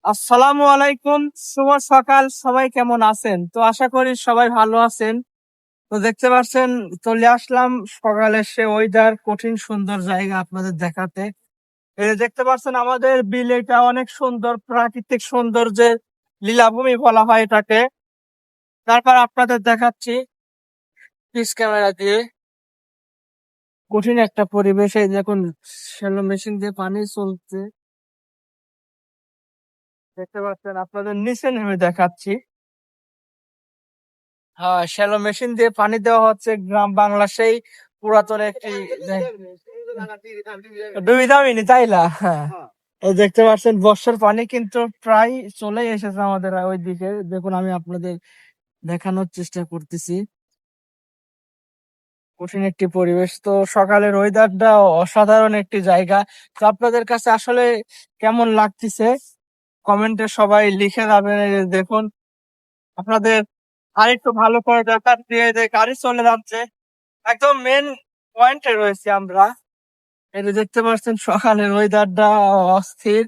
আসসালামু আলাইকুম। শুভ সকাল। সবাই কেমন আছেন? তো আশা করি সবাই ভালো আছেন। তো দেখতে পাচ্ছেন, চলে আসলাম সকালের সে ওয়েদার, কঠিন সুন্দর জায়গা আপনাদের দেখাতে। এই যে দেখতে পাচ্ছেন আমাদের বিল, এটা অনেক সুন্দর প্রাকৃতিক সৌন্দর্যের লীলাভূমি বলা হয় এটাকে। তারপর আপনাদের দেখাচ্ছি পিস ক্যামেরা দিয়ে। কঠিন একটা পরিবেশ, এই দেখুন শ্যালো মেশিন দিয়ে পানি চলছে। দেখতে পাচ্ছেন, আপনাদের নিচে নেমে দেখাচ্ছি। হ্যাঁ, শ্যালো মেশিন দিয়ে পানি দেওয়া হচ্ছে গ্রাম বাংলা সেই পুরাতন একটি ডুবি দামিনি তাইলা। হ্যাঁ, এই দেখতে পাচ্ছেন বর্ষার পানি কিন্তু প্রায় চলে এসেছে আমাদের ওইদিকে। দেখুন, আমি আপনাদের দেখানোর চেষ্টা করতেছি। কঠিন একটি পরিবেশ। তো সকালের ওয়েদারটা অসাধারণ একটি জায়গা। তো আপনাদের কাছে আসলে কেমন লাগতেছে কমেন্টে সবাই লিখে যাবেন। এই যে দেখুন, আপনাদের আরেকটু ভালো করে দেখার দিয়ে যে গাড়ি চলে যাচ্ছে, একদম মেন পয়েন্টে রয়েছে আমরা। এই যে দেখতে পাচ্ছেন সকালের ওয়েদারটা অস্থির।